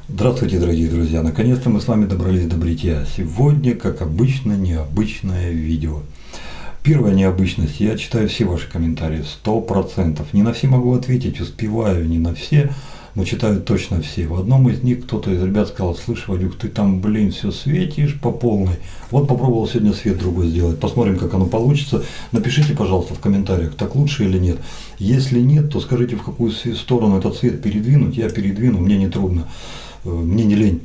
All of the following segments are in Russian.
Здравствуйте, дорогие друзья! Наконец-то мы с вами добрались до бритья. Сегодня, как обычно, необычное видео. Первая необычность. Я читаю все ваши комментарии, 100%. Не на все могу ответить, успеваю, не на все, но читаю точно все. В одном из них кто-то из ребят сказал: слышь, Вадюк, ты там, блин, все светишь по полной. Вот попробовал сегодня свет другой сделать. Посмотрим, как оно получится. Напишите, пожалуйста, в комментариях, так лучше или нет. Если нет, то скажите, в какую сторону этот свет передвинуть. Я передвину, мне не трудно. Мне не лень.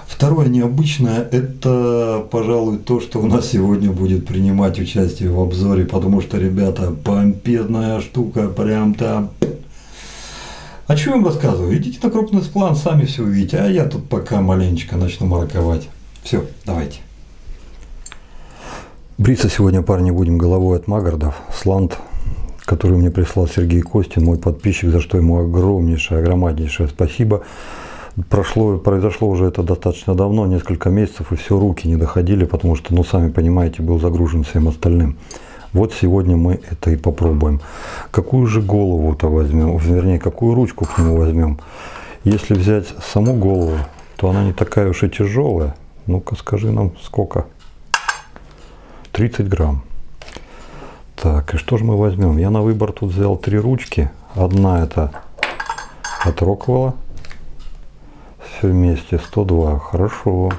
Второе необычное – это, пожалуй, то, что у нас сегодня будет принимать участие в обзоре, потому что, ребята, помпезная штука, прям там. А что я вам рассказываю? Идите на крупный план, сами все увидите, а я тут пока маленечко начну мараковать. Все, давайте. Бриться сегодня, парни, будем головой от Магардов. Слант, который мне прислал Сергей Костин, мой подписчик, за что ему огромнейшее спасибо. Произошло уже это достаточно давно, несколько месяцев, и все, руки не доходили, потому что, ну, сами понимаете, был загружен всем остальным. Вот сегодня мы это и попробуем. Какую же голову-то возьмем, вернее, какую ручку к нему возьмем? Если взять саму голову, то она не такая уж и тяжелая. Ну-ка, скажи нам, сколько? 30 грамм. Так, и что же мы возьмем? Я на выбор тут взял 3 ручки. Одна это от Роквелла. Все вместе 102, хорошо.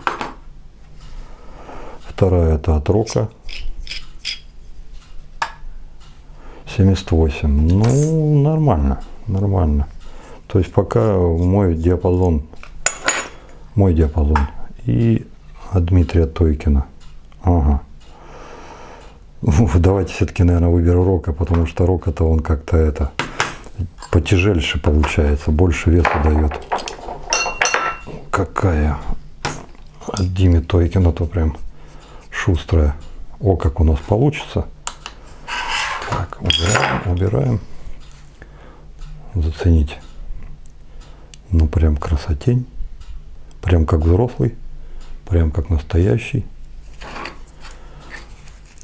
Вторая это от Рока, 78. Ну, нормально, нормально. То есть пока мой диапазон. И от Дмитрия Тойкина. Ага. Давайте все-таки, наверное, выберу Рока, потому что Рок-то он как-то это потяжельше получается, больше веса дает. Какая от Димы Тойкина, то прям шустрая. О, как у нас получится. Так, убираем. Зацените. Ну, прям красотень. Прям как взрослый. Прям как настоящий.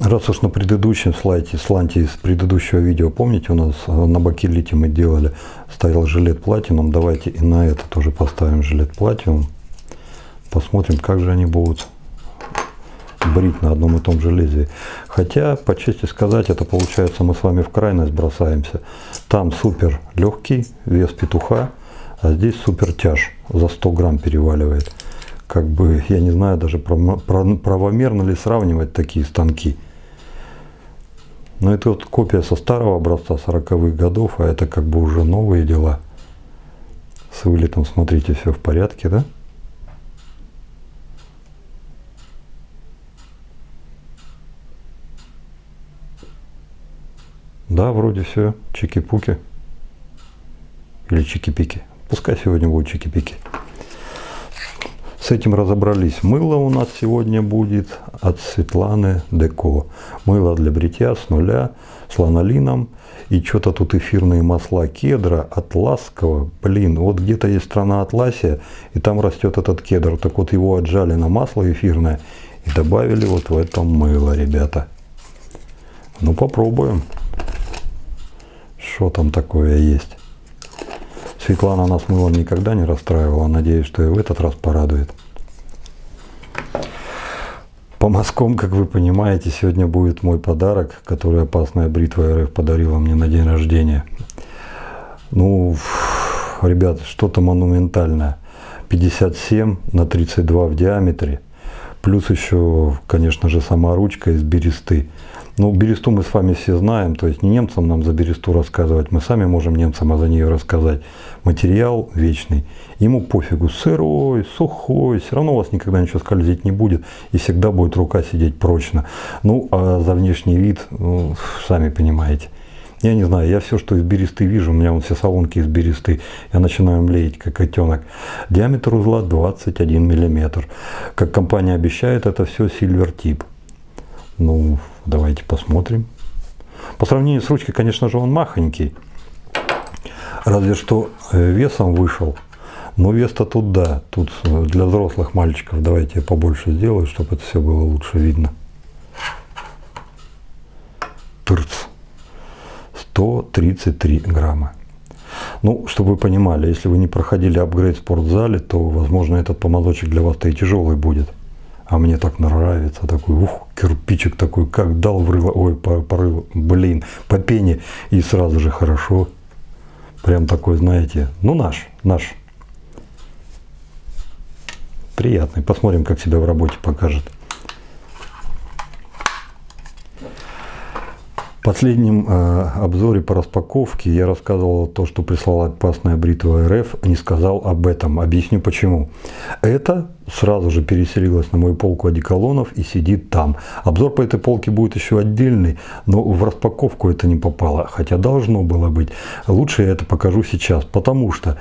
Раз уж на предыдущем сланте из предыдущего видео, помните, у нас на бакелите мы делали, стоял жилет платином, давайте и на это тоже поставим жилет платином. Посмотрим, как же они будут брить на одном и том же лезвии. Хотя, по чести сказать, это получается, мы с вами в крайность бросаемся. Там супер легкий, вес петуха, а здесь супер тяж, за 100 грамм переваливает. Как бы, я не знаю даже правомерно ли сравнивать такие станки. Но это вот копия со старого образца 40-х годов, а это как бы уже новые дела. С вылетом, смотрите, все в порядке, да? Да, вроде все, чики-пуки. Или чики-пики. Пускай сегодня будут чики-пики. С этим разобрались. Мыло у нас сегодня будет от Светланы Деко. Мыло для бритья с нуля, с ланолином. И что-то тут эфирные масла кедра, атласского. Блин, вот где-то есть страна Атласия, и там растет этот кедр. Так вот его отжали на масло эфирное и добавили вот в это мыло, ребята. Ну, попробуем. Что там такое есть. Светлана нас мылом никогда не расстраивала. Надеюсь, что и в этот раз порадует. По мазкам, как вы понимаете, сегодня будет мой подарок, который опасная бритва РФ подарила мне на день рождения. Ну, ребят, что-то монументальное. 57 на 32 в диаметре. Плюс еще, конечно же, сама ручка из бересты. Ну, бересту мы с вами все знаем, то есть не немцам нам за бересту рассказывать, мы сами можем немцам за нее рассказать. Материал вечный, ему пофигу, сырой, сухой, все равно у вас никогда ничего скользить не будет, и всегда будет рука сидеть прочно. Ну, а за внешний вид, ну, сами понимаете. Я не знаю, я все, что из бересты вижу, у меня вон все салонки из бересты, я начинаю млеять, как котенок. Диаметр узла 21 мм. Как компания обещает, это все Silver Tip. Ну, давайте посмотрим. По сравнению с ручкой, конечно же, он махонький. Разве что весом вышел. Но вес-то тут да, тут для взрослых мальчиков. Давайте я побольше сделаю, чтобы это все было лучше видно. Тырц. 133 грамма. Ну, чтобы вы понимали, если вы не проходили апгрейд в спортзале, то, возможно, этот помазочек для вас-то и тяжелый будет. А мне так нравится, такой, кирпичик такой, как дал в рыло, ой, порыл, блин, по пене, и сразу же хорошо. Прям такой, знаете, ну наш. Приятный. Посмотрим, как себя в работе покажет. В последнем обзоре по распаковке я рассказывал то, что прислала опасная бритва РФ, не сказал об этом. Объясню почему. Это сразу же переселилось на мою полку одеколонов и сидит там. Обзор по этой полке будет еще отдельный, но в распаковку это не попало, хотя должно было быть. Лучше я это покажу сейчас, потому что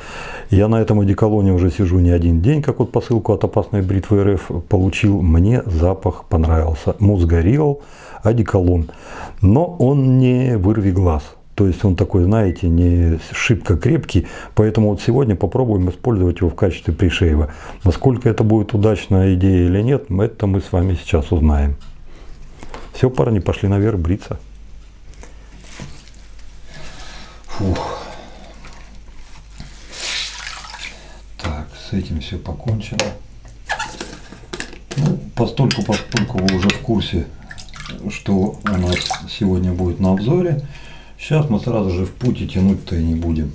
я на этом одеколоне уже сижу не один день, как вот посылку от опасной бритвы РФ получил. Мне запах понравился. Музгорел одеколон, но он не вырви глаз. То есть он такой, знаете, не шибко крепкий, поэтому вот сегодня попробуем использовать его в качестве пришейва. Насколько это будет удачная идея или нет, это мы с вами сейчас узнаем. Все, парни, пошли наверх бриться. Фух. Так, с этим все покончено. Ну, поскольку вы уже в курсе, что у нас сегодня будет на обзоре, сейчас мы сразу же в путь и тянуть-то и не будем.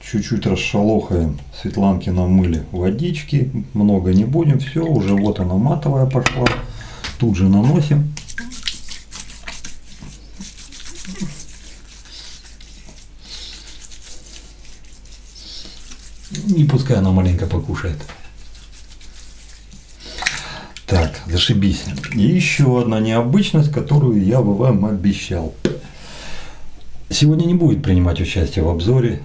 Чуть-чуть расшалохаем, Светланки намыли водички, много не будем, все, уже вот она матовая пошла, тут же наносим. И пускай она маленько покушает. Так, зашибись. И еще одна необычность, которую я бы вам обещал. Сегодня не будет принимать участие в обзоре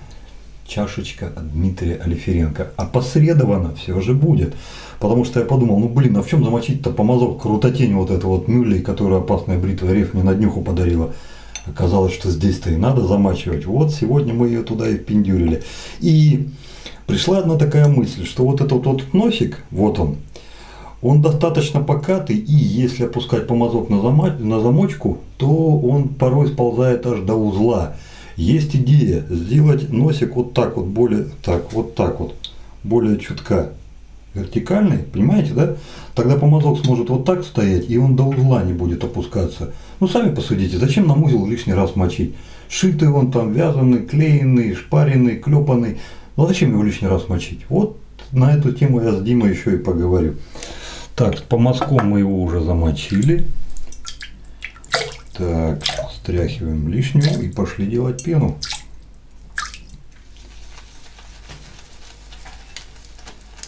чашечка от Дмитрия Алиференко. Опосредованно все же будет. Потому что я подумал, ну блин, а в чем замочить-то помазок, крутотень вот это вот мюлей, которую опасная бритва РФ мне на днюху подарила. Оказалось, что здесь-то и надо замачивать. Вот сегодня мы ее туда и впендюрили. И пришла одна такая мысль, что вот этот вот носик, вот он достаточно покатый, и если опускать помазок на замочку, то он порой сползает аж до узла. Есть идея сделать носик вот так вот, более чутка вертикальный, понимаете, да? Тогда помазок сможет вот так стоять, и он до узла не будет опускаться. Ну, сами посудите, зачем нам узел лишний раз мочить? Шитый он там, вязаный, клеенный, шпаренный, клепанный. Ну, зачем его лишний раз мочить? Вот на эту тему я с Димой еще и поговорю. Так, с помазком мы его уже замочили. Так, стряхиваем лишнюю и пошли делать пену.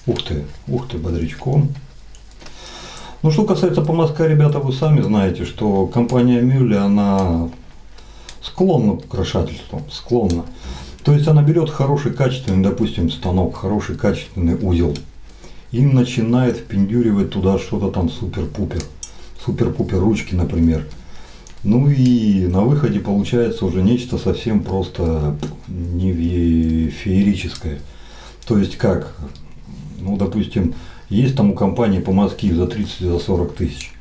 Ух ты, бодрячком. Ну, что касается помазка, ребята, вы сами знаете, что компания Мюлли, она склонна к украшательству, склонна. То есть она берет хороший качественный, допустим, станок, хороший качественный узел и начинает впендюривать туда что-то там супер-пупер ручки, например. Ну и на выходе получается уже нечто совсем просто не феерическое. То есть как, ну допустим, есть там у компании помазки за 30-40 тысяч.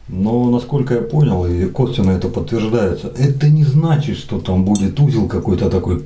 Но насколько я понял, и косвенно это подтверждается, это не значит, что там будет узел какой-то такой.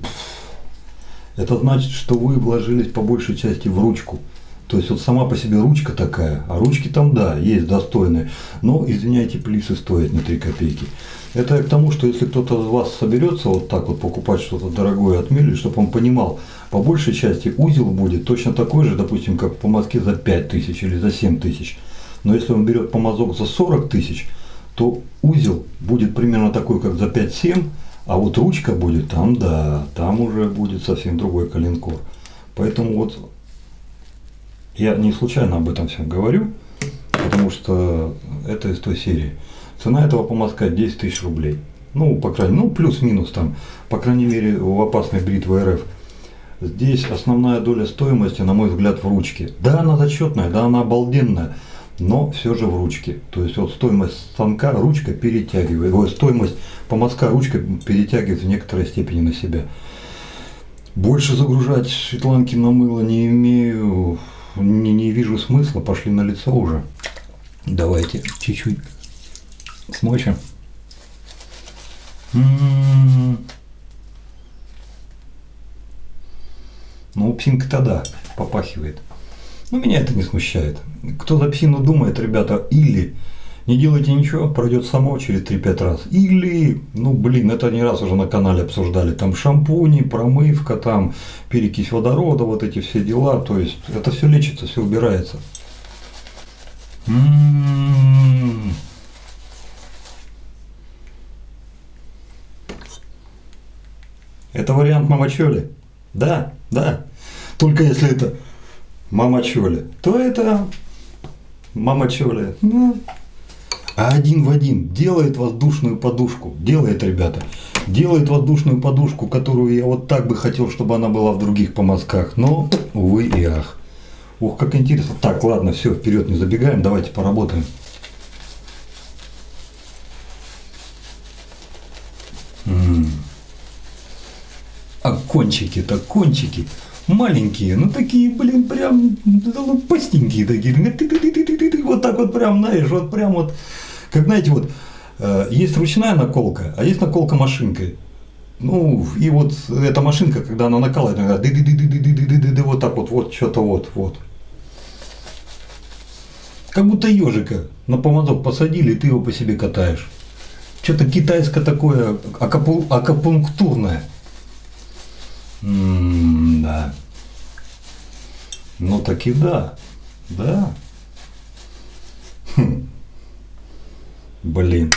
Это значит, что вы вложились по большей части в ручку. То есть вот сама по себе ручка такая, а ручки там, да, есть достойные, но, извиняйте, плисы стоят не 3 копейки. Это к тому, что если кто-то из вас соберется вот так вот покупать что-то дорогое от Мюлли, чтобы он понимал, по большей части узел будет точно такой же, допустим, как в помазке за 5 тысяч или за 7 тысяч. Но если он берет помазок за 40 тысяч, то узел будет примерно такой, как за 5-7, а вот ручка будет там, да, там уже будет совсем другой коленкор. Поэтому вот я не случайно об этом всем говорю, потому что это из той серии. Цена этого помазка 10 тысяч рублей. Ну, по крайней мере, ну, плюс-минус там, по крайней мере, у опасной бритвы РФ. Здесь основная доля стоимости, на мой взгляд, в ручке. Да, она зачетная, да, она обалденная, но все же в ручке. То есть вот стоимость станка ручка перетягивает, стоимость помазка ручка перетягивает в некоторой степени на себя. Больше загружать Светланки на мыло не имею, не вижу смысла, пошли на лицо уже. Давайте чуть-чуть смочим. Ну, псинка-то да, попахивает. Но меня это не смущает. Кто за псину думает, ребята, или не делайте ничего, пройдет само через 3-5 раз. Или, ну блин, это не раз уже на канале обсуждали, там шампуни, промывка, там перекись водорода, вот эти все дела. То есть это все лечится, все убирается. Это вариант мамачоли? Да, да. Только если это мамачоли, то это мамачоли. Ну, а один в один делает воздушную подушку. Делает, ребята. Делает воздушную подушку, которую я вот так бы хотел, чтобы она была в других помазках. Но, увы и ах. Ух, как интересно. Так, ладно, все, вперед не забегаем. Давайте поработаем. А кончики-то, кончики. Маленькие, ну такие, блин, прям лопастенькие такие. Вот так вот прям, знаешь, вот прям вот. Как знаете, вот есть ручная наколка, а есть наколка машинкой. Ну, и вот эта машинка, когда она накалывает, она вот так вот, что-то вот. Как будто ежика на поводок посадили, и ты его по себе катаешь. Что-то китайское такое, акупунктурное. Да. Ну таки да. Да. Блин.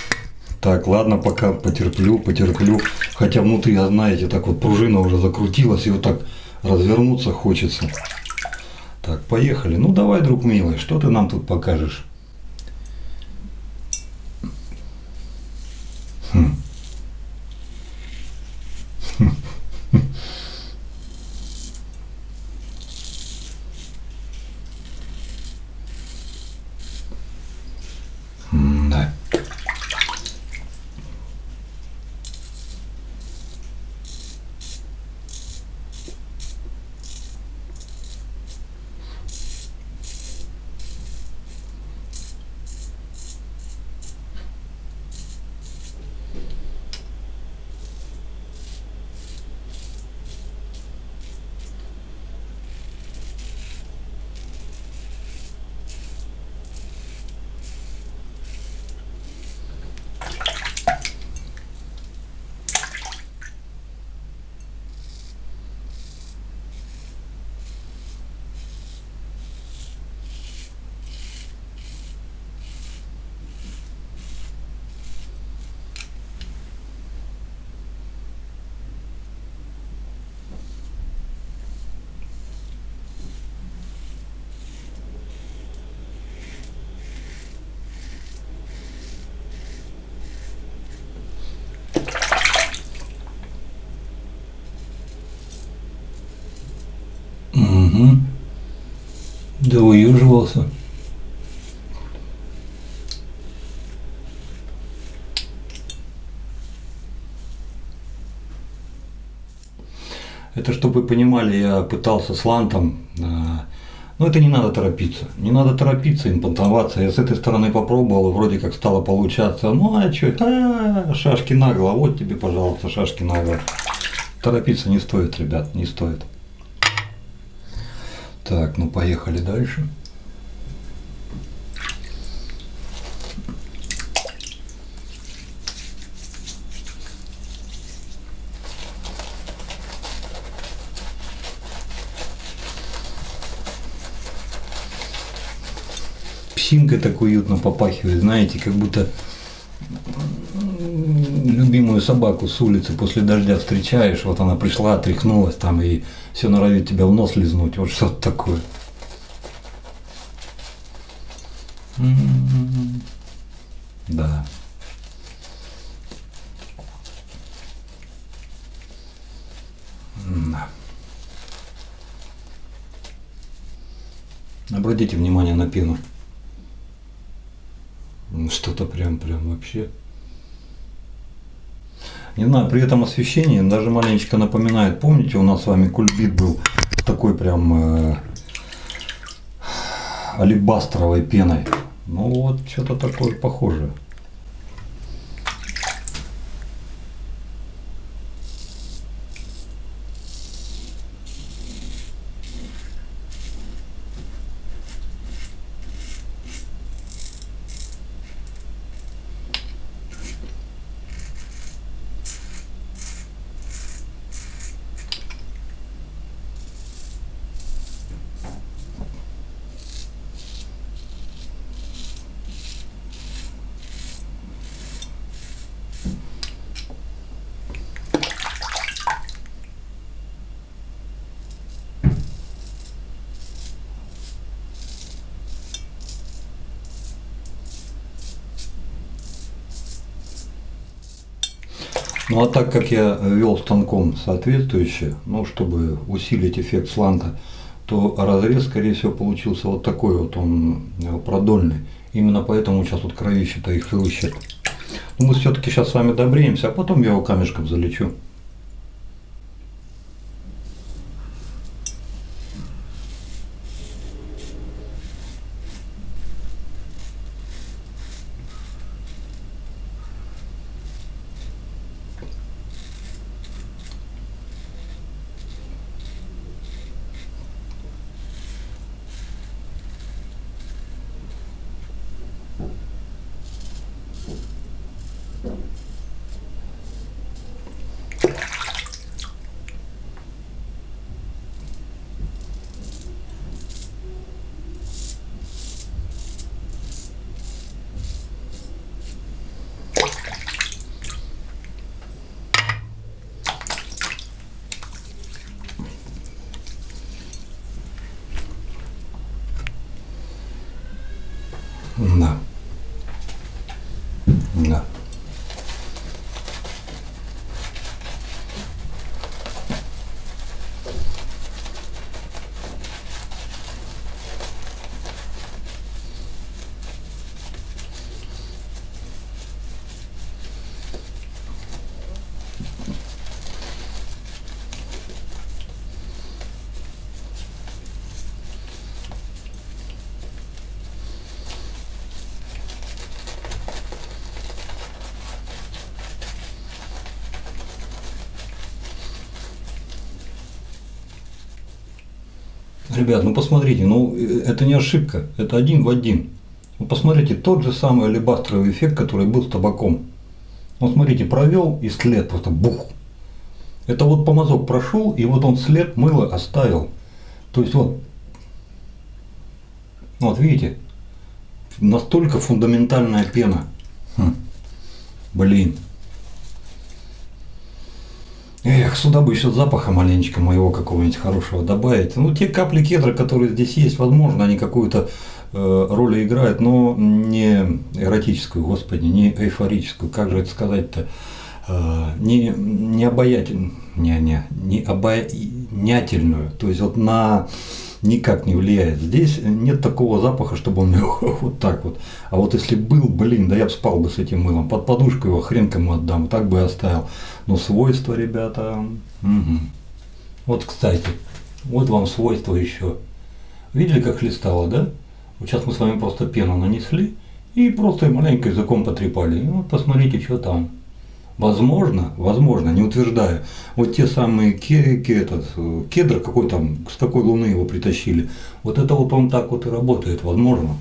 Так, ладно, пока потерплю. Хотя внутри, знаете, так вот пружина уже закрутилась, и вот так развернуться хочется. Так, поехали. Ну давай, друг милый, что ты нам тут покажешь? Да. Угу. Да уюживался. Это, чтобы вы понимали, я пытался с лантом. Но это не надо торопиться. Не надо торопиться, импонтоваться. Я с этой стороны попробовал, и вроде как стало получаться. Ну а что? Шашки нагло. Вот тебе, пожалуйста, шашки нагло. Торопиться не стоит, ребят, не стоит. Так, ну поехали дальше. Псинка так уютно попахивает, знаете, как будто любимую собаку с улицы после дождя встречаешь, вот она пришла, отряхнулась там и все норовит тебя в нос лизнуть, вот что-то такое. Да. Обратите внимание на пену. Что-то прям вообще. Не знаю, при этом освещении даже маленечко напоминает. Помните, у нас с вами кульбит был с такой прям алебастровой пеной. Ну вот, что-то такое похожее. Ну а так как я вел станком соответствующе, ну чтобы усилить эффект сланта, то разрез, скорее всего, получился вот такой вот, он продольный. Именно поэтому сейчас вот кровище-то их хлыщет. Но мы все-таки сейчас с вами добреемся, а потом я его камешком залечу. Да. Да. Ребят, ну посмотрите, ну это не ошибка, это один в один. Ну, посмотрите, тот же самый алебастровый эффект, который был с табаком. Вот смотрите, провел и след просто бух. Это вот помазок прошел, и вот он след мыла оставил. То есть вот видите, настолько фундаментальная пена. Блин. Эх, сюда бы еще запаха маленечко моего какого-нибудь хорошего добавить. Ну, те капли кедра, которые здесь есть, возможно, они какую-то роль играют, но не эротическую, господи, не эйфорическую. Как же это сказать-то? Не обаятельную, не обонятельную. То есть вот на никак не влияет. Здесь нет такого запаха, чтобы он вот так вот. А вот если был, блин, да я бы спал бы с этим мылом. Под подушку его хрен кому отдам, так бы и оставил. Но свойства, ребята. Угу. Вот, кстати, вот вам свойства еще. Видели, как хлестало, да? Вот сейчас мы с вами просто пену нанесли и просто маленько языком потрепали. И вот посмотрите, что там. Возможно, не утверждаю. Вот те самые кедр, какой там, с какой луны его притащили. Вот это вот он так вот и работает. Возможно.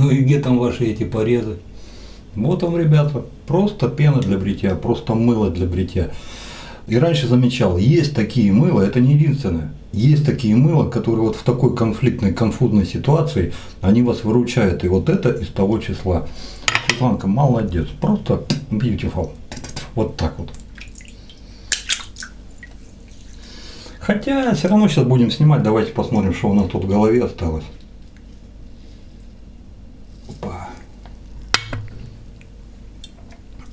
Ну и где там ваши эти порезы? Вот он, ребята, просто пена для бритья, просто мыло для бритья. И раньше замечал, есть такие мыла, это не единственное. Есть такие мыла, которые вот в такой конфликтной, конфузной ситуации, они вас выручают. И вот это из того числа. Светланка, молодец, просто beautiful. Вот так вот. Хотя, все равно сейчас будем снимать, давайте посмотрим, что у нас тут в голове осталось. Опа.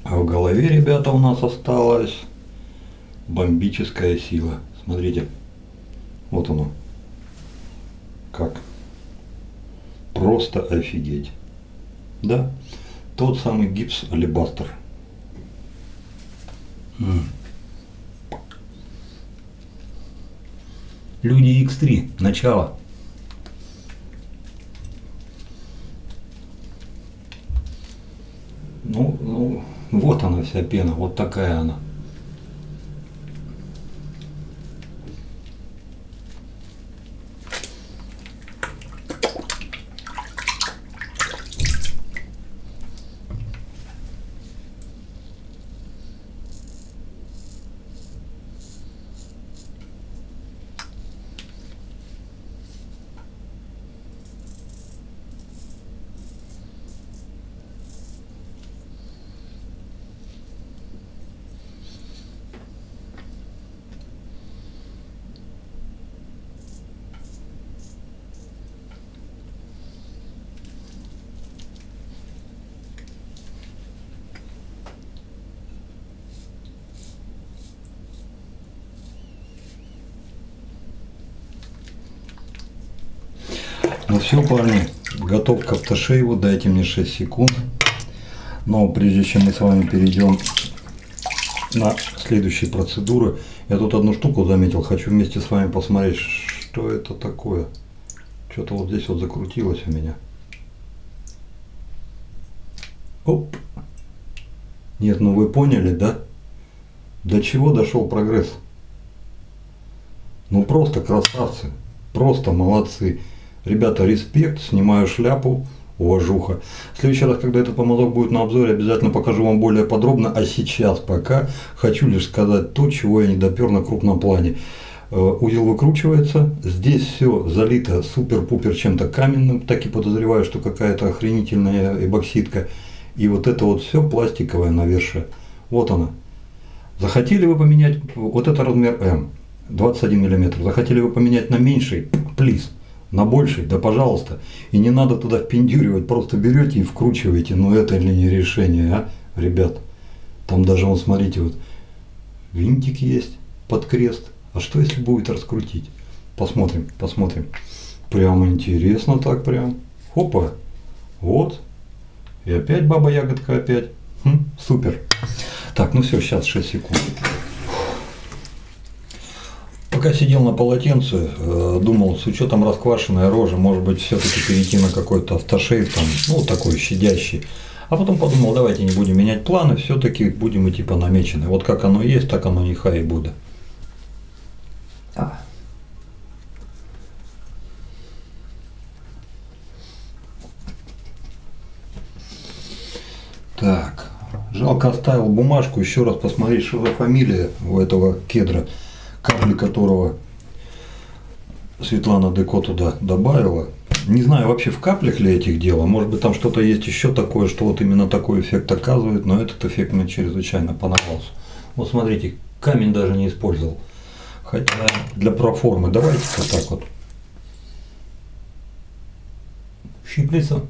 А в голове, ребята, у нас осталась бомбическая сила. Смотрите, вот оно. Как? Просто офигеть. Да, тот самый гипс алебастер. Люди X3, начало. Ну, вот она вся пена, вот такая она. Ну все, парни, готов к автошейву, дайте мне 6 секунд. Но прежде чем мы с вами перейдем на следующие процедуры, я тут одну штуку заметил, хочу вместе с вами посмотреть, что это такое. Что-то вот здесь вот закрутилось у меня. Оп. Нет, ну вы поняли, да? До чего дошел прогресс? Ну просто красавцы, просто молодцы. Ребята, респект, снимаю шляпу, уважуха. В следующий раз, когда этот помазок будет на обзоре, обязательно покажу вам более подробно. А сейчас пока хочу лишь сказать то, чего я не допер на крупном плане. Узел выкручивается, здесь все залито супер-пупер чем-то каменным, так и подозреваю, что какая-то охренительная эбоксидка. И вот это вот все пластиковое навершие. Вот она. Захотели вы поменять, вот это размер М, 21 мм. Захотели вы поменять на меньший, плиз. На больший, да пожалуйста. И не надо туда впендюривать, просто берете и вкручиваете. Но это ли не решение, а, ребят? Там даже, вон, смотрите, вот винтик есть под крест. А что если будет раскрутить? Посмотрим, посмотрим. Прямо интересно так прям. Опа. Вот. И опять баба ягодка опять. Супер. Так, ну все, сейчас 6 секунд. Пока сидел на полотенце, думал, с учетом расквашенной рожи, может быть, все-таки перейти на какой-то автошейв, там, ну, такой щадящий. А потом подумал, давайте не будем менять планы, все-таки будем идти по намеченной. Вот как оно есть, так оно нехай и будет. Так, жалко оставил бумажку, еще раз посмотреть, что за фамилия у этого кедра, капли которого Светлана Деко туда добавила. Не знаю вообще в каплях ли этих дело, может быть там что-то есть еще такое, что вот именно такой эффект оказывает, но этот эффект мне чрезвычайно понравился. Вот смотрите, камень даже не использовал, хотя для проформы, давайте вот так вот. Щиплется.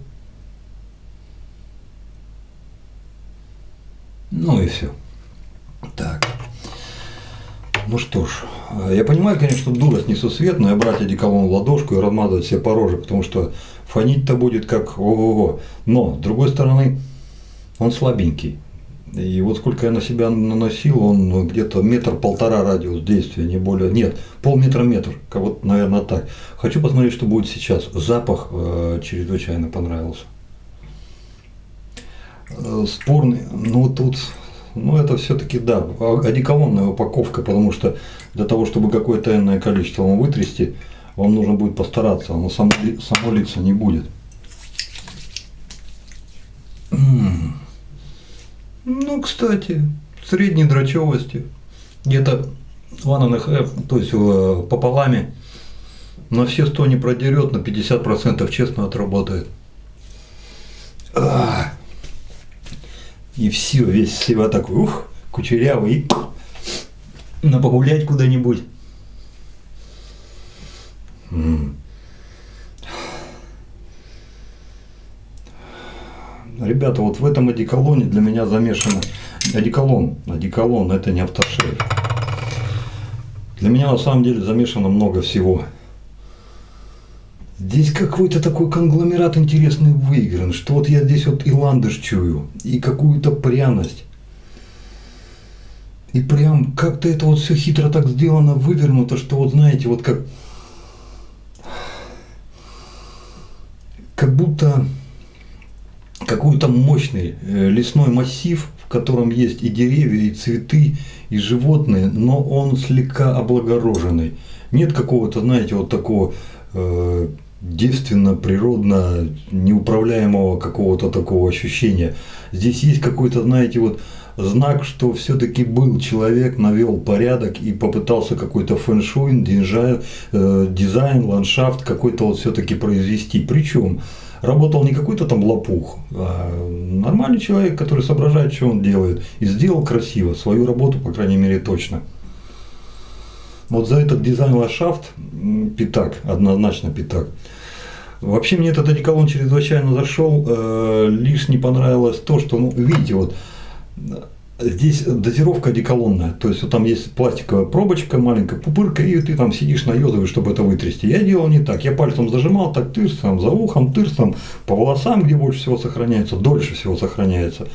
Ну и все. Так. Ну что ж, я понимаю, конечно, что дурость несусветная, брать одеколон в ладошку и размазывать все по роже, потому что фонить-то будет как ого-го. Но, с другой стороны, он слабенький. И вот сколько я на себя наносил, он где-то 1–1,5 метра радиус действия, не более. Нет, полметра-метр, вот, наверное, так. Хочу посмотреть, что будет сейчас. Запах чрезвычайно понравился. Спорный, ну тут, ну это все-таки да, одеколонная упаковка, потому что для того, чтобы какое-то энное количество вам вытрясти, вам нужно будет постараться, оно само литься не будет. Ну, кстати, средней дрочевости. Где-то 1,5, то есть пополами. На все 100 не продерет, на 50% честно отработает. И все, весь себя такой, кучерявый. И на погулять куда-нибудь. Ребята, вот в этом одеколоне для меня замешано. Одеколон, это не автошейв. Для меня на самом деле замешано много всего. Здесь какой-то такой конгломерат интересный выигран, что вот я здесь вот и ландыш чую, и какую-то пряность. И прям как-то это вот все хитро так сделано, вывернуто, что вот знаете, вот как будто какой-то мощный лесной массив, в котором есть и деревья, и цветы, и животные, но он слегка облагороженный. Нет какого-то, знаете, вот такого девственно, природно, неуправляемого какого-то такого ощущения. Здесь есть какой-то, знаете, вот знак, что все-таки был человек, навел порядок и попытался какой-то фэн-шуй, дизайн, ландшафт какой-то вот все-таки произвести. Причем работал не какой-то там лопух, а нормальный человек, который соображает, что он делает. И сделал красиво, свою работу, по крайней мере, точно. Вот за этот дизайн-ландшафт пятак, однозначно пятак. Вообще мне этот одеколон чрезвычайно зашел, лишь не понравилось то, что, ну, видите, вот здесь дозировка одеколонная, то есть вот там есть пластиковая пробочка, маленькая пупырка, и ты там сидишь наёзываешь, чтобы это вытрясти. Я делал не так, я пальцем зажимал, так тырс, там, за ухом, тырс, там, по волосам, где больше всего сохраняется, дольше всего сохраняется.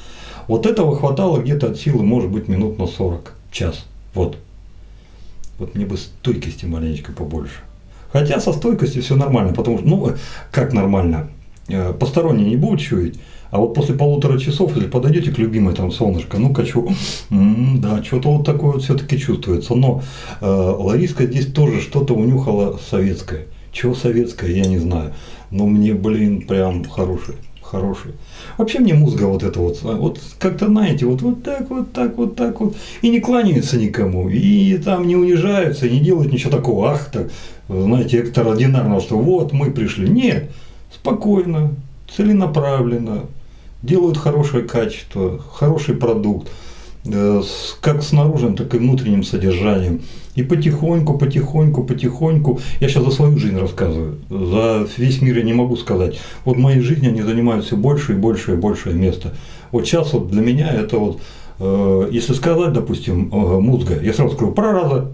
Вот этого хватало где-то от силы, может быть, минут на 40, час, вот. Вот мне бы стойкости маленечко побольше. Хотя со стойкостью все нормально, потому что, ну, как нормально, посторонние не будут чуять, а вот после 1,5 часов, если подойдете к любимой там солнышко, ну-ка, да, что-то вот такое вот все-таки чувствуется. Но Лариска здесь тоже что-то унюхала советское. Чего советское, я не знаю. Но мне, блин, прям хороший. Вообще мне музыка вот это вот как-то, знаете, вот так. И не кланяются никому, и там не унижаются, и не делают ничего такого, так, знаете, экстраординарного, что вот мы пришли. Нет, спокойно, целенаправленно, делают хорошее качество, хороший продукт, как снаружи, так и внутренним содержанием. И потихоньку, я сейчас за свою жизнь рассказываю, за весь мир я не могу сказать. Вот в моей жизни они занимают все больше и большее место. Вот сейчас вот для меня это вот, если сказать, допустим, музыка, я сразу скажу, прорада.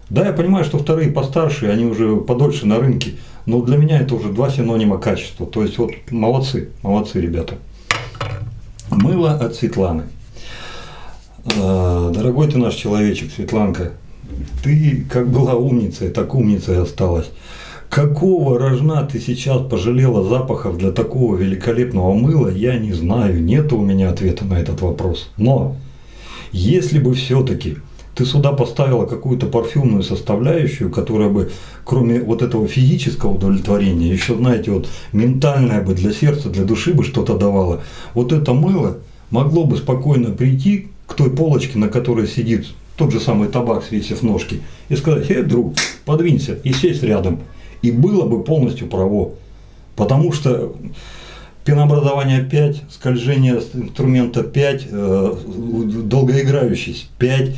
Да, я понимаю, что вторые постарше, они уже подольше на рынке, но для меня это уже два синонима качества. То есть вот молодцы ребята. Мыло от Светланы. Дорогой ты наш человечек, Светланка, ты как была умницей, так умницей и осталась. Какого рожна ты сейчас пожалела запахов для такого великолепного мыла, я не знаю, нет у меня ответа на этот вопрос. Но если бы все-таки ты сюда поставила какую-то парфюмную составляющую, которая бы, кроме вот этого физического удовлетворения, еще, знаете, вот ментальное бы для сердца, для души бы что-то давало, вот это мыло могло бы спокойно прийти к той полочке, на которой сидит тот же самый табак, свесив ножки, и сказать: друг, подвинься, и сесть рядом. И было бы полностью право. Потому что пенообразование 5, скольжение инструмента 5, долгоиграющийся 5,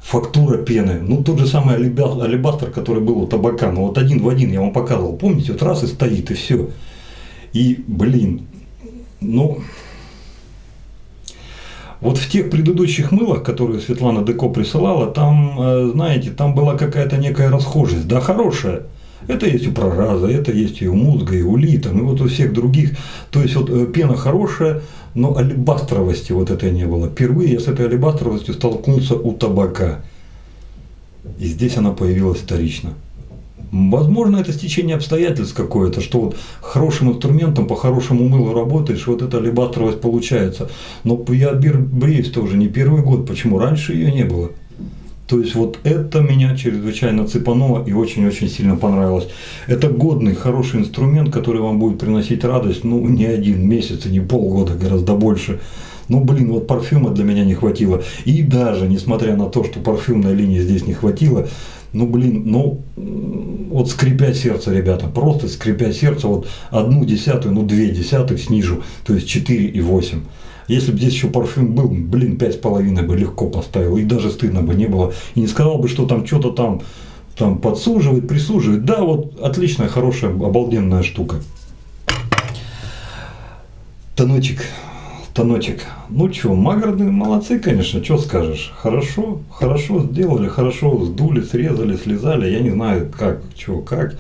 фактура пены. Ну, тот же самый алебастр, который был у табака, ну вот один в один я вам показывал. Помните, вот раз и стоит, и все. И, блин, ну... Вот в тех предыдущих мылах, которые Светлана Деко присылала, там, знаете, там была какая-то некая расхожесть, да, хорошая. Это есть у Прораза, это есть и у Музга, и у Литон, и вот у всех других. То есть вот пена хорошая, но алебастровости вот этой не было. Впервые я с этой алебастровостью столкнулся у табака. И здесь она появилась вторично. Возможно, это стечение обстоятельств какое-то, что вот хорошим инструментом по хорошему мылу работаешь, вот эта алебастровость получается. Но я бреюсь тоже не первый год, почему раньше ее не было. То есть вот это меня чрезвычайно цепануло и очень-очень сильно понравилось. Это годный, хороший инструмент, который вам будет приносить радость, ну, не один месяц и не полгода, гораздо больше. Ну, блин, вот парфюма для меня не хватило. И даже, несмотря на то, что парфюмной линии здесь не хватило, ну, блин, ну, вот скрипя сердце, ребята, просто скрипя сердце, вот 1/10, ну, 2/10 снижу, то есть 4,8. Если бы здесь еще парфюм был, блин, 5,5 бы легко поставил, и даже стыдно бы не было. И не сказал бы, что там что-то там подсуживает, присуживает. Да, вот отличная, хорошая, обалденная штука. Тоночек. Ну что, Магарды молодцы, конечно, что скажешь. Хорошо сделали, хорошо сдули, срезали, слезали. Я не знаю, как.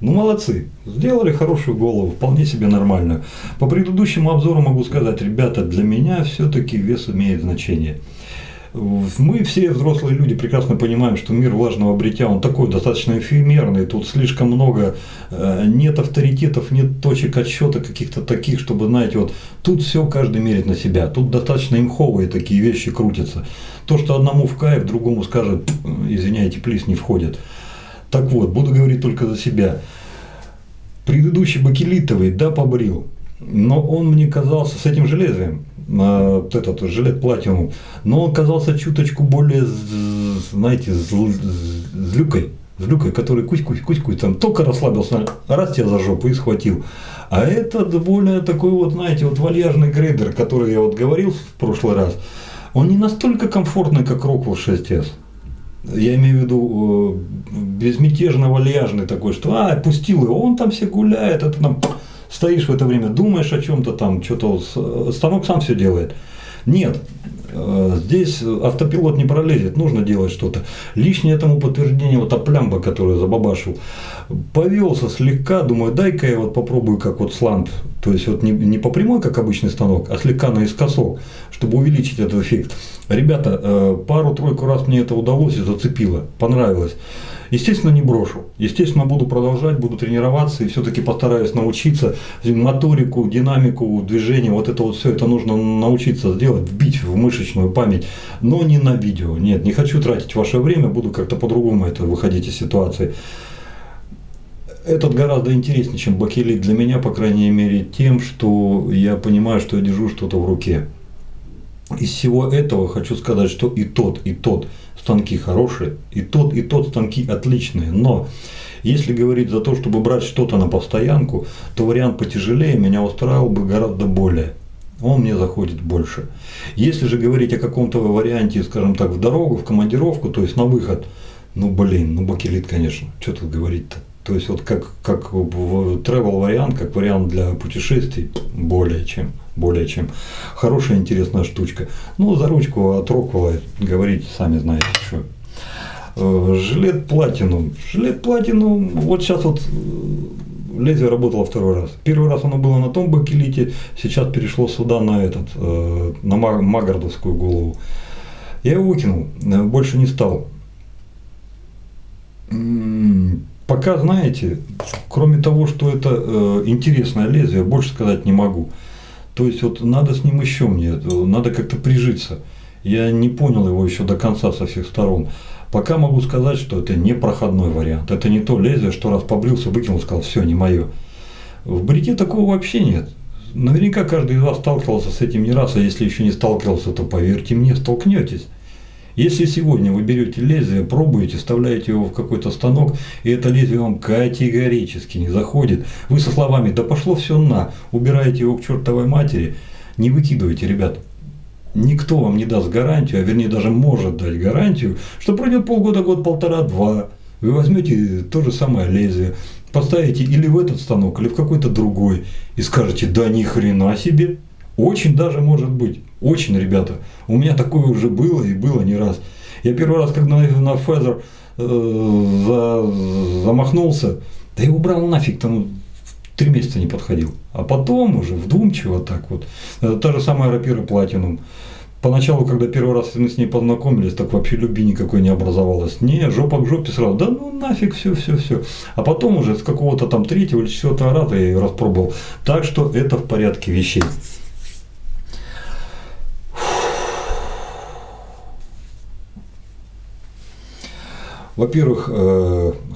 Ну, молодцы. Сделали хорошую голову, вполне себе нормальную. По предыдущему обзору могу сказать, ребята, для меня все-таки вес имеет значение. Мы все взрослые люди прекрасно понимаем, что мир влажного бритья, он такой достаточно эфемерный, тут слишком много, нет авторитетов, нет точек отсчета каких-то таких, чтобы, знаете, вот тут все каждый мерит на себя, тут достаточно имховые такие вещи крутятся. То, что одному в кайф, другому скажет, извиняйте, плиз, не входит. Так вот, буду говорить только за себя. Предыдущий бакелитовый, да, побрил, но он мне казался с этим же лезвием, этот жилет платинум, но он казался чуточку более, знаете, злюкой, который кусь-кусь, там только расслабился, раз тебя за жопу и схватил. А этот более такой вот, знаете, вот вальяжный грейдер, который я вот говорил в прошлый раз, он не настолько комфортный, как Rockwell 6S. Я имею в виду безмятежно вальяжный такой, что пустил его, он там все гуляет, а ты там стоишь в это время, думаешь о чем-то там, что-то, станок сам все делает. Нет, здесь автопилот не пролезет, нужно делать что-то. Лишнее этому подтверждение вот плямба, которую забабашил. Повелся слегка, думаю, дай-ка я вот попробую как вот слант, то есть вот не по прямой, как обычный станок, а слегка наискосок, чтобы увеличить этот эффект. Ребята, пару-тройку раз мне это удалось и зацепило, понравилось. Естественно, не брошу. Естественно, буду продолжать, буду тренироваться и все-таки постараюсь научиться моторику, динамику, движение. Вот это вот все это нужно научиться сделать, вбить в мышечную память, но не на видео. Нет, не хочу тратить ваше время, буду как-то по-другому это выходить из ситуации. Этот гораздо интереснее, чем бакелит для меня, по крайней мере, тем, что я понимаю, что я держу что-то в руке. Из всего этого хочу сказать, что и тот станки хорошие, и тот станки отличные. Но если говорить за то, чтобы брать что-то на постоянку, то вариант потяжелее меня устраивал бы гораздо более. Он мне заходит больше. Если же говорить о каком-то варианте, скажем так, в дорогу, в командировку, то есть на выход, ну бакелит, конечно, что тут говорить-то. То есть вот как travel вариант, как вариант для путешествий, более чем. Хорошая, интересная штучка. Ну, за ручку от Rockwell говорить, сами знаете, что. Жилет платинум, вот сейчас вот лезвие работало второй раз. Первый раз оно было на том бакелите, сейчас перешло сюда на магардовскую голову. Я его выкинул, больше не стал. Пока, знаете, кроме того, что это интересное лезвие, больше сказать не могу. То есть вот надо с ним еще надо как-то прижиться. Я не понял его еще до конца со всех сторон. Пока могу сказать, что это не проходной вариант. Это не то лезвие, что раз побрился, выкинул, сказал, все, не мое. В бритье такого вообще нет. Наверняка каждый из вас сталкивался с этим не раз, а если еще не сталкивался, то поверьте мне, столкнетесь. Если сегодня вы берете лезвие, пробуете, вставляете его в какой-то станок, и это лезвие вам категорически не заходит, вы со словами «да пошло все на», убираете его к чертовой матери, не выкидывайте, ребят. Никто вам не даст гарантию, а вернее даже может дать гарантию, что пройдет полгода, год, полтора, два, вы возьмете то же самое лезвие, поставите или в этот станок, или в какой-то другой, и скажете «да ни хрена себе». Очень даже может быть. Очень, ребята. У меня такое уже было и было не раз. Я первый раз, когда на Feather замахнулся, да я убрал нафиг, там 3 месяца не подходил. А потом уже вдумчиво так вот. Та же самая рапира Platinum. Поначалу, когда первый раз мы с ней познакомились, так вообще любви никакой не образовалось. Не, жопа к жопе сразу, да ну нафиг, все. А потом уже с какого-то там 3-го или 4-го раза я ее распробовал. Так что это в порядке вещей. Во-первых,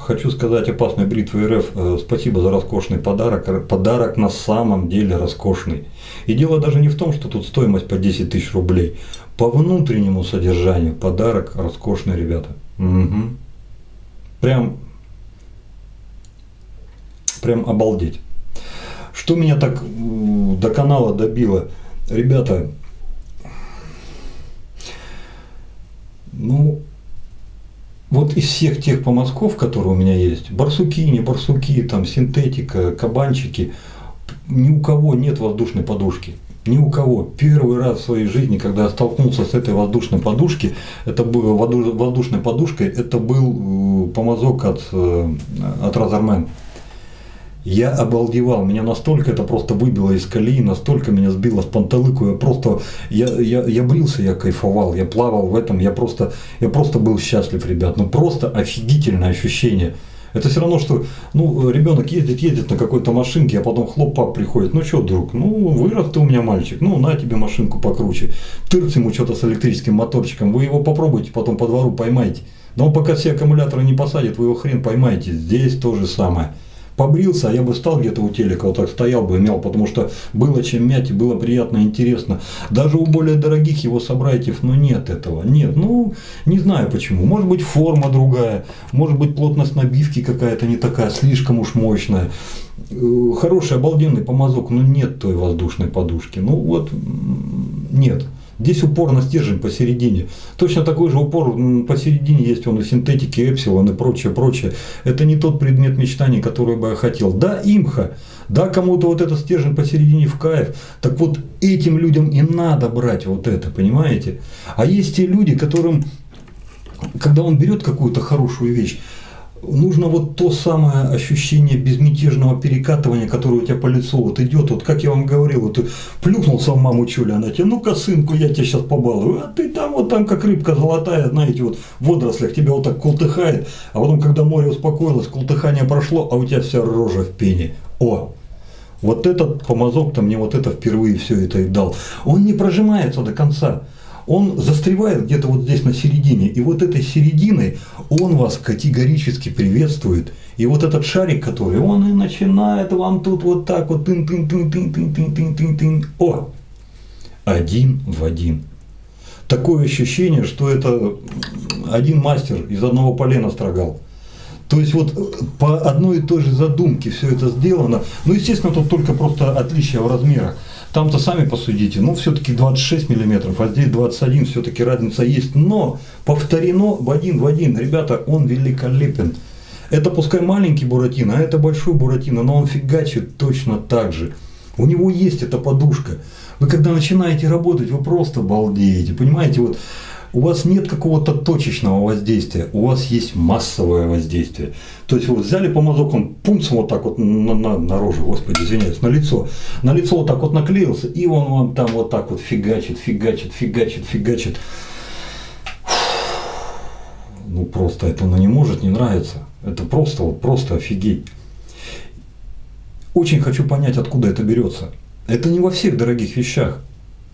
хочу сказать опасной бритве РФ спасибо за роскошный подарок. Подарок на самом деле роскошный. И дело даже не в том, что тут стоимость по 10 тысяч рублей. По внутреннему содержанию подарок роскошный, ребята. Угу. Прям обалдеть. Что меня так до канала добило? Ребята, ну, вот из всех тех помазков, которые у меня есть, барсуки, не барсуки, там синтетика, кабанчики, ни у кого нет воздушной подушки. Ни у кого. Первый раз в своей жизни, когда я столкнулся с этой воздушной подушкой, это был воздушной подушкой, это был помазок от Razorman. Я обалдевал, меня настолько это просто выбило из колеи, настолько меня сбило с панталыку, я брился, я кайфовал, я плавал в этом, я просто был счастлив, ребят, ну просто офигительное ощущение. Это все равно, что, ну, ребенок ездит на какой-то машинке, а потом хлоп, пап приходит, ну что, друг, ну вырос ты у меня мальчик, ну на тебе машинку покруче, тырц ему что-то с электрическим моторчиком, вы его попробуйте, потом по двору поймайте, но он пока все аккумуляторы не посадит, вы его хрен поймаете, здесь то же самое. Побрился, а я бы стал где-то у телека, вот так стоял бы, мял, потому что было чем мять, и было приятно, интересно. Даже у более дорогих его собратьев, но нет этого, нет, ну, не знаю почему. Может быть форма другая, может быть плотность набивки какая-то не такая, слишком уж мощная. Хороший, обалденный помазок, но нет той воздушной подушки, ну вот, нет. Здесь упор на стержень посередине. Точно такой же упор посередине есть он и синтетики, эпсилон и прочее, прочее. Это не тот предмет мечтаний, который бы я хотел. Да, имха, да, кому-то вот этот стержень посередине в кайф. Так вот, этим людям и надо брать вот это, понимаете? А есть те люди, которым, когда он берет какую-то хорошую вещь, нужно вот то самое ощущение безмятежного перекатывания, которое у тебя по лицу вот идет. Вот как я вам говорил, вот ты плюхнулся в маму чули, она тебе, ну-ка, сынку, я тебя сейчас побалую. А ты там вот там как рыбка золотая, знаете, вот в водорослях тебя вот так култыхает. А потом, когда море успокоилось, култыхание прошло, а у тебя вся рожа в пене. О! Вот этот помазок-то мне вот это впервые все это и дал. Он не прожимается до конца. Он застревает где-то вот здесь на середине, и вот этой серединой он вас категорически приветствует. И вот этот шарик, который, он и начинает вам тут вот так вот тын-тын-тын-тын-тын-тын-тын-тын. О! Один в один. Такое ощущение, что это один мастер из одного полена строгал. То есть вот по одной и той же задумке все это сделано. Ну, естественно, тут только просто отличие в размерах. Там-то сами посудите, ну все-таки 26 миллиметров, а здесь 21, все-таки разница есть. Но повторено в один. Ребята, он великолепен. Это пускай маленький Буратино, а это большой Буратино, но он фигачит точно так же. У него есть эта подушка. Вы когда начинаете работать, вы просто балдеете. Понимаете, вот у вас нет какого-то точечного воздействия, у вас есть массовое воздействие. То есть вот взяли помазок, он пунцем вот так вот на рожу, господи, извиняюсь, на лицо вот так вот наклеился, и он вам там вот так вот фигачит. Ну просто это не может не нравиться. Это просто офигеть. Очень хочу понять, откуда это берется. Это не во всех дорогих вещах.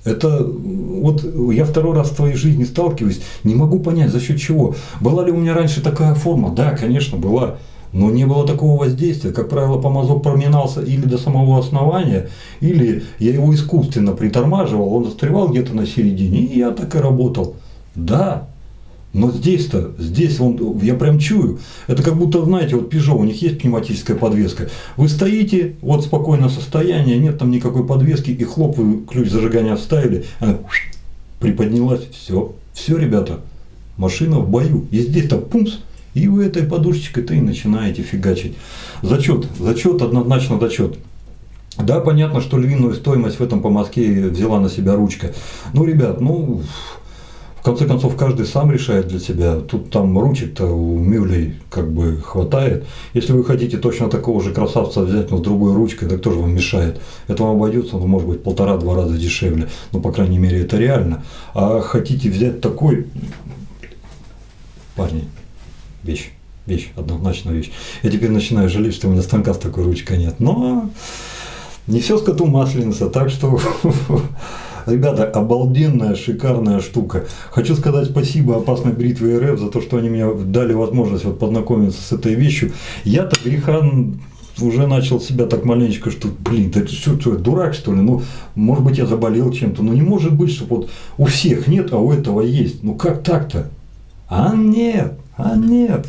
Это вот я второй раз в твоей жизни сталкиваюсь, не могу понять, за счет чего. Была ли у меня раньше такая форма? Да, конечно, была. Но не было такого воздействия. Как правило, помазок проминался или до самого основания, или я его искусственно притормаживал, он застревал где-то на середине, и я так и работал. Да. Но здесь я прям чую, это как будто, знаете, вот Peugeot, у них есть пневматическая подвеска. Вы стоите, вот спокойное состояние, нет там никакой подвески, и хлоп, вы ключ зажигания вставили, она приподнялась, все, ребята, машина в бою. И здесь-то пумс, и вы этой подушечкой-то и начинаете фигачить. Зачет, однозначно зачет. Да, понятно, что львиную стоимость в этом помазке взяла на себя ручка. Ну, ребят, в конце концов, каждый сам решает для себя. Тут там ручек-то у Мюллей как бы хватает. Если вы хотите точно такого же красавца взять, но с другой ручкой, так кто же вам мешает? Это вам обойдется, может быть, 1,5-2 раза дешевле. Ну, по крайней мере, это реально. А хотите взять такой, парни, вещь, однозначно вещь. Я теперь начинаю жалеть, что у меня станка с такой ручкой нет. Но не все скоту масленица, так что Ребята, обалденная, шикарная штука. Хочу сказать спасибо опасной бритве РФ за то, что они мне дали возможность вот познакомиться с этой вещью. Я-то греха уже начал себя так маленечко, что, блин, да что, дурак что ли? Ну, может быть, я заболел чем-то. Но не может быть, что вот у всех нет, а у этого есть. Ну, как так-то? А нет,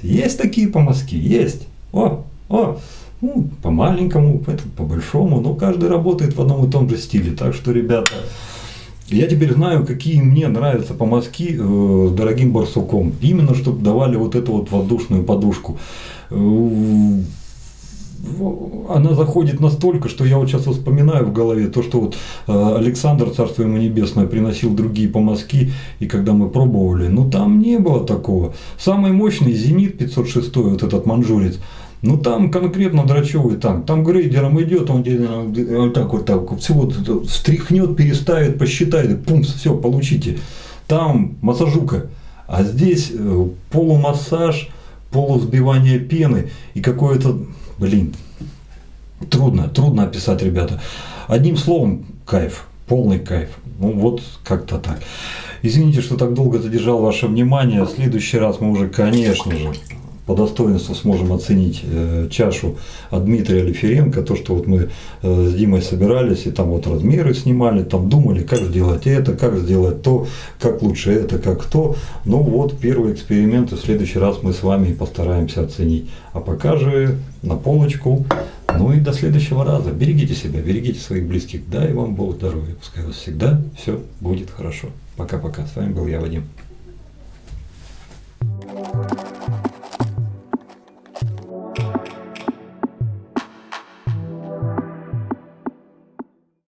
есть такие помазки, есть. Ну, по маленькому, по большому, но каждый работает в одном и том же стиле. Так что, ребята, я теперь знаю, какие мне нравятся помазки с дорогим барсуком. Именно, чтобы давали вот эту вот воздушную подушку. Она заходит настолько, что я вот сейчас вспоминаю в голове то, что вот Александр, царство ему небесное, приносил другие помазки, и когда мы пробовали, ну там не было такого. Самый мощный Зенит 506, вот этот манжурец, ну там конкретно драчевый танк, там грейдером идет, он вот так, все вот встряхнет, переставит, посчитает, и пум, все, получите. Там массажука, а здесь полумассаж, полувзбивание пены и какое-то, блин, трудно описать, ребята. Одним словом, кайф, полный кайф. Ну вот как-то так. Извините, что так долго задержал ваше внимание. В следующий раз мы уже, конечно же, по достоинству сможем оценить чашу от Дмитрия Лиференко. То, что вот мы с Димой собирались и там вот размеры снимали, там думали, как сделать это, как сделать то, как лучше это, как то. Ну вот первый эксперимент, и в следующий раз мы с вами постараемся оценить. А пока же на полочку. Ну и до следующего раза. Берегите себя, берегите своих близких. Дай вам Бог здоровья. Пускай у вас всегда все будет хорошо. Пока-пока. С вами был я, Вадим.